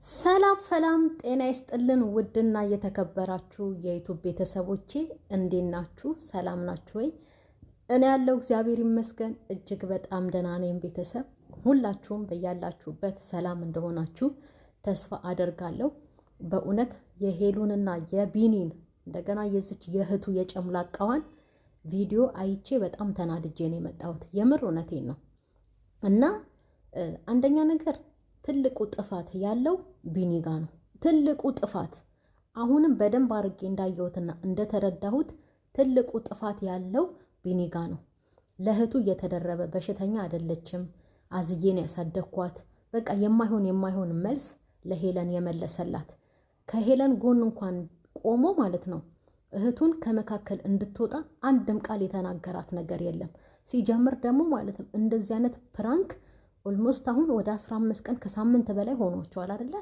ሰላም ሰላም ጤና ይስጥልን ውድና የተከበራችሁ የዩቲዩብ ቤተሰቦቼ እንዴት ናችሁ? ሰላም ናችሁ ወይ? እኔ ያለው እግዚአብሔር ይመስገን እጅግ በጣም ደህና ነኝ። ቤተሰብ ሁላችሁም በያላችሁበት ሰላም እንደሆናችሁ ተስፋ አደርጋለሁ። በእውነት የሄሉንና የቢኒን እንደገና የዚች የእህቱ የጨምላቃዋን ቪዲዮ አይቼ በጣም ተናድጄ ነው የመጣሁት። የምር እውነቴን ነው። እና አንደኛ ነገር ትልቁ ጥፋት ያለው ቢኒ ጋ ነው። ትልቁ ጥፋት አሁንም በደንብ አድርጌ እንዳየሁትና እንደተረዳሁት ትልቁ ጥፋት ያለው ቢኒ ጋ ነው። ለእህቱ እየተደረበ በሽተኛ አይደለችም፣ አዝዬን ያሳደግኳት፣ በቃ የማይሆን መልስ ለሄለን የመለሰላት። ከሄለን ጎን እንኳን ቆሞ ማለት ነው እህቱን ከመካከል እንድትወጣ አንድም ቃል የተናገራት ነገር የለም። ሲጀምር ደግሞ ማለት ነው እንደዚህ አይነት ፕራንክ ኦልሞስት አሁን ወደ 15 ቀን ከሳምንት በላይ ሆኖቸዋል አይደለ?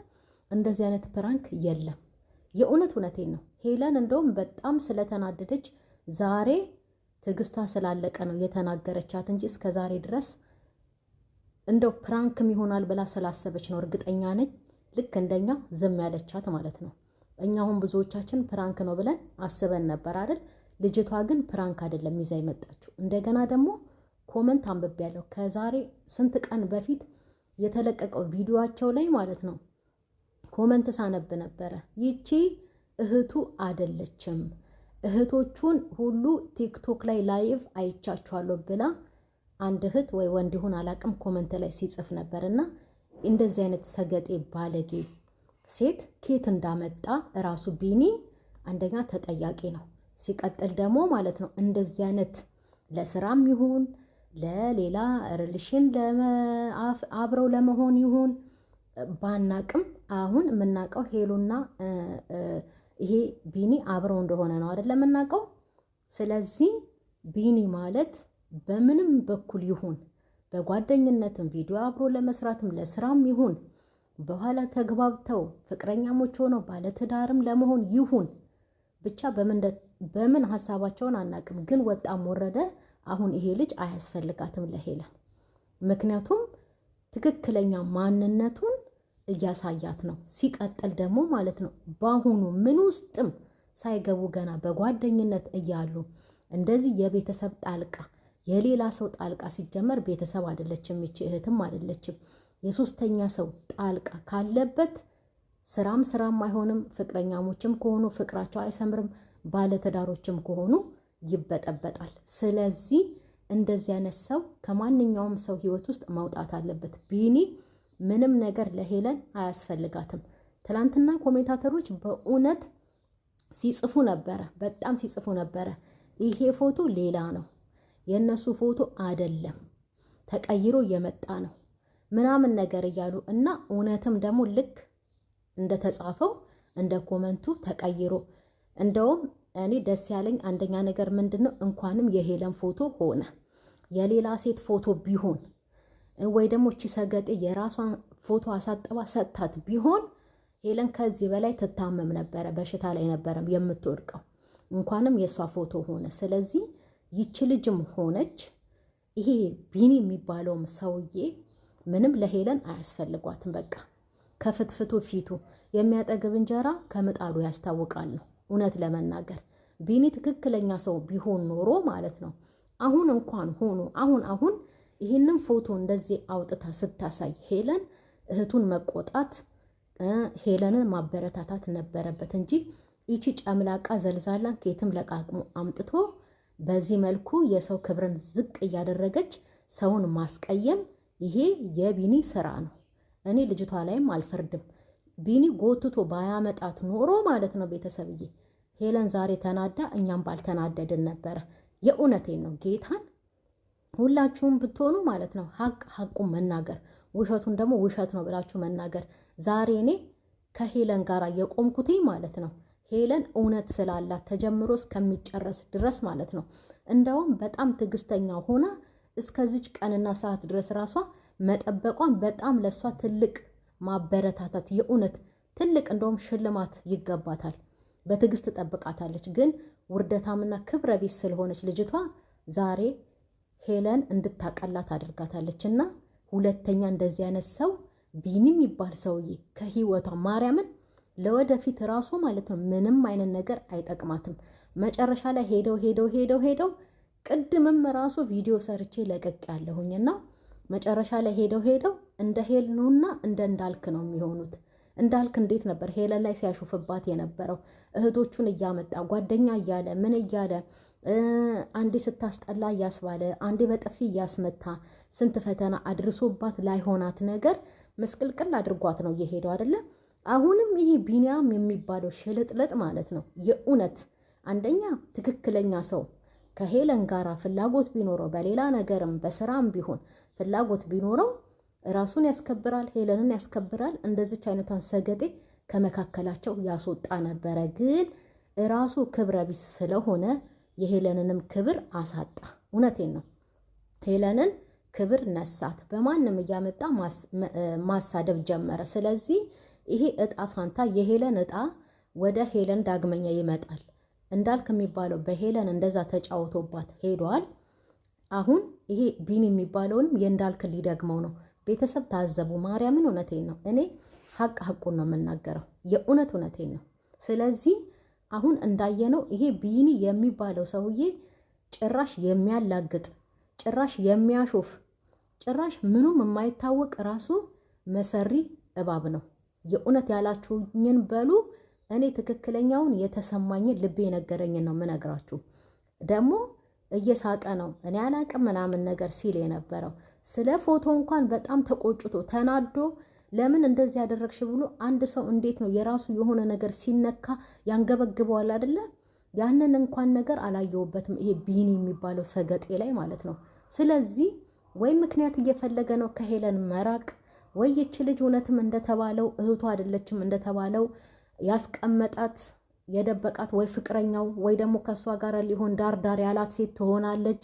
እንደዚህ አይነት ፕራንክ የለም። የእውነቴን ነው። ሄለን እንደውም በጣም ስለተናደደች ዛሬ ትዕግስቷ ስላለቀ ነው የተናገረቻት እንጂ እስከ ዛሬ ድረስ እንደው ፕራንክም ይሆናል ብላ ስላሰበች ነው እርግጠኛ ነኝ ልክ እንደኛ ዝም ያለቻት ማለት ነው። እኛ አሁን ብዙዎቻችን ፕራንክ ነው ብለን አስበን ነበር አይደል? ልጅቷ ግን ፕራንክ አይደለም ይዛ የመጣችው። እንደገና ደግሞ ኮመንት አንብቤያለሁ ከዛሬ ስንት ቀን በፊት የተለቀቀው ቪዲዮአቸው ላይ ማለት ነው። ኮመንት ሳነብ ነበረ ይቺ እህቱ አይደለችም፣ እህቶቹን ሁሉ ቲክቶክ ላይ ላይቭ አይቻችኋለሁ ብላ አንድ እህት ወይ ወንድ ይሁን አላቅም ኮመንት ላይ ሲጽፍ ነበርና እንደዚህ አይነት ሰገጤ ባለጌ ሴት ኬት እንዳመጣ እራሱ ቢኒ አንደኛ ተጠያቂ ነው። ሲቀጥል ደግሞ ማለት ነው እንደዚህ አይነት ለስራም ይሁን ለሌላ ሪሌሽን አብረው ለመሆን ይሁን ባናቅም አሁን የምናውቀው ሄሉና ይሄ ቢኒ አብረው እንደሆነ ነው አይደል የምናውቀው። ስለዚህ ቢኒ ማለት በምንም በኩል ይሁን በጓደኝነትም ቪዲዮ አብሮ ለመስራትም ለስራም ይሁን በኋላ ተግባብተው ፍቅረኛሞች ሆነው ባለትዳርም ለመሆን ይሁን ብቻ በምን ሀሳባቸውን አናቅም፣ ግን ወጣም ወረደ አሁን ይሄ ልጅ አያስፈልጋትም ለሄለን። ምክንያቱም ትክክለኛ ማንነቱን እያሳያት ነው። ሲቀጥል ደግሞ ማለት ነው በአሁኑ ምን ውስጥም ሳይገቡ ገና በጓደኝነት እያሉ እንደዚህ የቤተሰብ ጣልቃ የሌላ ሰው ጣልቃ ሲጀመር ቤተሰብ አይደለችም ይቺ እህትም አይደለችም። የሶስተኛ ሰው ጣልቃ ካለበት ስራም አይሆንም። ፍቅረኛሞችም ከሆኑ ፍቅራቸው አይሰምርም፣ ባለትዳሮችም ከሆኑ ይበጠበጣል። ስለዚህ እንደዚህ አይነት ሰው ከማንኛውም ሰው ህይወት ውስጥ ማውጣት አለበት። ቢኒ ምንም ነገር ለሄለን አያስፈልጋትም። ትላንትና ኮሜንታተሮች በእውነት ሲጽፉ ነበረ፣ በጣም ሲጽፉ ነበረ። ይሄ ፎቶ ሌላ ነው፣ የነሱ ፎቶ አይደለም፣ ተቀይሮ የመጣ ነው ምናምን ነገር እያሉ እና እውነትም ደግሞ ልክ እንደተጻፈው እንደ ኮመንቱ ተቀይሮ እንደውም እኔ ደስ ያለኝ አንደኛ ነገር ምንድነው እንኳንም የሄለን ፎቶ ሆነ የሌላ ሴት ፎቶ ቢሆን ወይ ደግሞ እቺ ሰገጤ የራሷን ፎቶ አሳጥባ ሰጥታት ቢሆን ሄለን ከዚህ በላይ ትታመም ነበረ፣ በሽታ ላይ ነበረ የምትወድቀው። እንኳንም የሷ ፎቶ ሆነ። ስለዚህ ይቺ ልጅም ሆነች ይሄ ቢኒ የሚባለውም ሰውዬ ምንም ለሄለን አያስፈልጓትም። በቃ ከፍትፍቱ ፊቱ የሚያጠግብ እንጀራ ከምጣዱ ያስታውቃል ነው እውነት ለመናገር። ቢኒ ትክክለኛ ሰው ቢሆን ኖሮ ማለት ነው አሁን እንኳን ሆኖ አሁን ይህንን ፎቶ እንደዚህ አውጥታ ስታሳይ ሄለን እህቱን መቆጣት ሄለንን ማበረታታት ነበረበት እንጂ ይቺ ጨምላቃ ዘልዛላን ከየትም ለቃቅሞ አምጥቶ በዚህ መልኩ የሰው ክብርን ዝቅ እያደረገች ሰውን ማስቀየም ይሄ የቢኒ ስራ ነው። እኔ ልጅቷ ላይም አልፈርድም። ቢኒ ጎትቶ ባያመጣት ኖሮ ማለት ነው ቤተሰብዬ ሄለን ዛሬ ተናዳ እኛም ባልተናደድን ነበረ። የእውነቴን ነው ጌታን። ሁላችሁም ብትሆኑ ማለት ነው ሐቁን መናገር፣ ውሸቱን ደግሞ ውሸት ነው ብላችሁ መናገር። ዛሬ እኔ ከሄለን ጋር የቆምኩት ማለት ነው ሄለን እውነት ስላላት ተጀምሮ እስከሚጨረስ ድረስ ማለት ነው። እንደውም በጣም ትዕግስተኛ ሆና እስከዚች ቀንና ሰዓት ድረስ ራሷ መጠበቋን በጣም ለሷ ትልቅ ማበረታታት የእውነት ትልቅ እንደውም ሽልማት ይገባታል። በትዕግስት ጠብቃታለች። ግን ውርደታምና ክብረ ቢስ ስለሆነች ልጅቷ ዛሬ ሄለን እንድታቀላት አድርጋታለችና ሁለተኛ እንደዚህ አይነት ሰው ቢኒ የሚባል ሰውዬ ከህይወቷ ማርያምን ለወደፊት ራሱ ማለት ነው ምንም አይነት ነገር አይጠቅማትም። መጨረሻ ላይ ሄደው ቅድምም ራሱ ቪዲዮ ሰርቼ ለቀቅ ያለሁኝና መጨረሻ ላይ ሄደው እንደ ሄሉና እንደ እንዳልክ ነው የሚሆኑት። እንዳልክ እንዴት ነበር ሄለን ላይ ሲያሹፍባት የነበረው? እህቶቹን እያመጣ ጓደኛ እያለ ምን እያለ አንዴ ስታስጠላ እያስባለ አንዴ በጥፊ እያስመታ ስንት ፈተና አድርሶባት ላይሆናት ነገር መስቅልቅል አድርጓት ነው እየሄደው አይደለ? አሁንም ይሄ ቢኒያም የሚባለው ሽልጥልጥ ማለት ነው የእውነት አንደኛ ትክክለኛ ሰው ከሄለን ጋራ ፍላጎት ቢኖረው በሌላ ነገርም በስራም ቢሆን ፍላጎት ቢኖረው ራሱን ያስከብራል፣ ሄለንን ያስከብራል። እንደዚች አይነቷን ሰገጤ ከመካከላቸው ያስወጣ ነበረ። ግን ራሱ ክብረ ቢስ ስለሆነ የሄለንንም ክብር አሳጣ። እውነቴን ነው። ሄለንን ክብር ነሳት። በማንም እያመጣ ማሳደብ ጀመረ። ስለዚህ ይሄ እጣ ፋንታ የሄለን እጣ ወደ ሄለን ዳግመኛ ይመጣል። እንዳልክ የሚባለው በሄለን እንደዛ ተጫውቶባት ሄዷል። አሁን ይሄ ቢኒ የሚባለውንም የእንዳልክ ሊደግመው ነው። ቤተሰብ ታዘቡ። ማርያምን እውነቴን ነው። እኔ ሀቁን ነው የምናገረው። የእውነት እውነቴን ነው። ስለዚህ አሁን እንዳየነው ይሄ ቢኒ የሚባለው ሰውዬ ጭራሽ የሚያላግጥ ጭራሽ የሚያሾፍ ጭራሽ ምኑም የማይታወቅ ራሱ መሰሪ እባብ ነው። የእውነት ያላችሁኝን በሉ። እኔ ትክክለኛውን የተሰማኝን ልቤ የነገረኝን ነው የምነግራችሁ። ደግሞ እየሳቀ ነው እኔ አላቅም ምናምን ነገር ሲል የነበረው ስለ ፎቶ እንኳን በጣም ተቆጭቶ ተናዶ ለምን እንደዚህ ያደረግሽ ብሎ አንድ ሰው እንዴት ነው የራሱ የሆነ ነገር ሲነካ ያንገበግበዋል አይደለ? ያንን እንኳን ነገር አላየውበትም ይሄ ቢኒ የሚባለው ሰገጤ ላይ ማለት ነው። ስለዚህ ወይ ምክንያት እየፈለገ ነው ከሄለን መራቅ፣ ወይ ይች ልጅ እውነትም እንደተባለው እህቱ አይደለችም እንደተባለው ያስቀመጣት የደበቃት ወይ ፍቅረኛው ወይ ደግሞ ከሷ ጋር ሊሆን ዳር ያላት ሴት ትሆናለች፣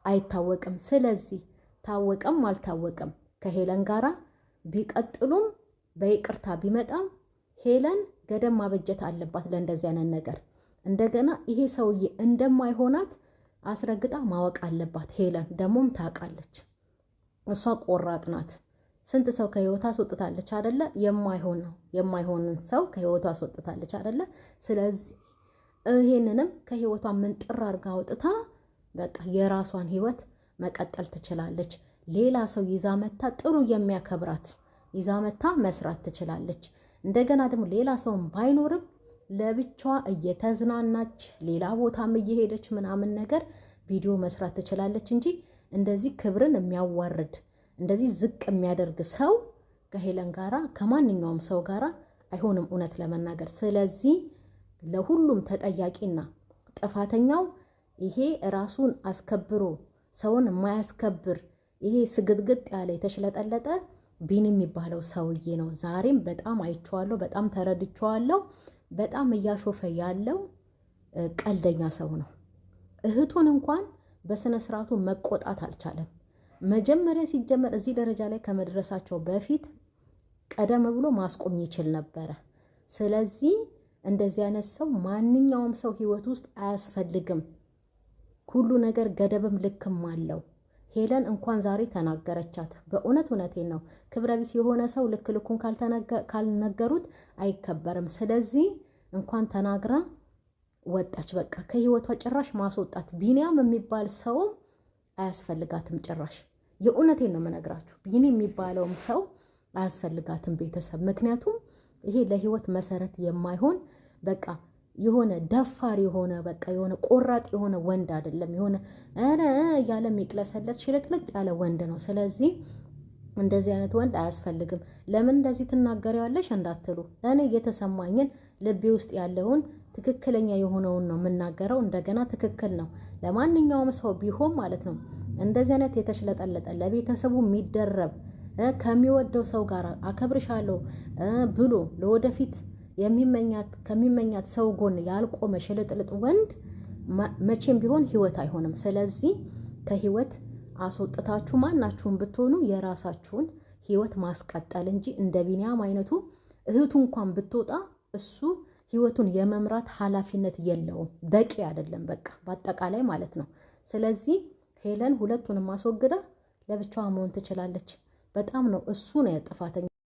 አይታወቅም። ስለዚህ ታወቀም አልታወቀም ከሄለን ጋራ ቢቀጥሉም በይቅርታ ቢመጣም ሄለን ገደም ማበጀት አለባት ለእንደዚህ አይነት ነገር። እንደገና ይሄ ሰውዬ እንደማይሆናት አስረግጣ ማወቅ አለባት። ሄለን ደሞም ታውቃለች። እሷ ቆራጥ ናት። ስንት ሰው ከህይወቷ አስወጥታለች አይደለ? የማይሆንን ሰው ከህይወቷ አስወጥታለች አይደለ? ስለዚህ ይሄንንም ከህይወቷ ምንጥር አድርጋ አውጥታ በቃ የራሷን ህይወት መቀጠል ትችላለች። ሌላ ሰው ይዛ መታ ጥሩ የሚያከብራት ይዛ መታ መስራት ትችላለች። እንደገና ደግሞ ሌላ ሰውን ባይኖርም ለብቻዋ እየተዝናናች ሌላ ቦታም እየሄደች ምናምን ነገር ቪዲዮ መስራት ትችላለች እንጂ እንደዚህ ክብርን የሚያዋርድ እንደዚህ ዝቅ የሚያደርግ ሰው ከሄለን ጋራ ከማንኛውም ሰው ጋራ አይሆንም እውነት ለመናገር። ስለዚህ ለሁሉም ተጠያቂና ጥፋተኛው ይሄ ራሱን አስከብሮ ሰውን የማያስከብር ይሄ ስግጥግጥ ያለ የተሽለጠለጠ ቢኒ የሚባለው ሰውዬ ነው። ዛሬም በጣም አይቼዋለሁ፣ በጣም ተረድቼዋለሁ። በጣም እያሾፈ ያለው ቀልደኛ ሰው ነው። እህቱን እንኳን በስነ ስርዓቱ መቆጣት አልቻለም። መጀመሪያ ሲጀመር እዚህ ደረጃ ላይ ከመድረሳቸው በፊት ቀደም ብሎ ማስቆም ይችል ነበረ። ስለዚህ እንደዚህ አይነት ሰው ማንኛውም ሰው ህይወት ውስጥ አያስፈልግም። ሁሉ ነገር ገደብም ልክም አለው። ሄለን እንኳን ዛሬ ተናገረቻት። በእውነት እውነቴን ነው። ክብረቢስ የሆነ ሰው ልክ ልኩን ካልነገሩት አይከበርም። ስለዚህ እንኳን ተናግራ ወጣች። በቃ ከህይወቷ ጭራሽ ማስወጣት። ቢኒያም የሚባል ሰውም አያስፈልጋትም ጭራሽ። የእውነቴን ነው የምነግራችሁ። ቢኒ የሚባለውም ሰው አያስፈልጋትም ቤተሰብ። ምክንያቱም ይሄ ለህይወት መሰረት የማይሆን በቃ የሆነ ደፋር የሆነ በቃ የሆነ ቆራጥ የሆነ ወንድ አይደለም። የሆነ ያለ የሚቅለሰለት ሽልጥልጥ ያለ ወንድ ነው። ስለዚህ እንደዚህ አይነት ወንድ አያስፈልግም። ለምን እንደዚህ ትናገሪዋለሽ እንዳትሉ፣ እኔ የተሰማኝን ልቤ ውስጥ ያለውን ትክክለኛ የሆነውን ነው የምናገረው። እንደገና ትክክል ነው ለማንኛውም ሰው ቢሆን ማለት ነው። እንደዚህ አይነት የተሽለጠለጠ ለቤተሰቡ የሚደረብ ከሚወደው ሰው ጋር አከብርሻለሁ ብሎ ለወደፊት ከሚመኛት ሰው ጎን ያልቆመ ሽልጥልጥ ወንድ መቼም ቢሆን ህይወት አይሆንም። ስለዚህ ከህይወት አስወጥታችሁ ማናችሁም ብትሆኑ የራሳችሁን ህይወት ማስቀጠል እንጂ እንደ ቢኒያም አይነቱ እህቱ እንኳን ብትወጣ እሱ ህይወቱን የመምራት ኃላፊነት የለውም። በቂ አይደለም በቃ በአጠቃላይ ማለት ነው። ስለዚህ ሄለን ሁለቱንም ማስወግዳ ለብቻዋ መሆን ትችላለች። በጣም ነው እሱ ነው ጥፋተኛ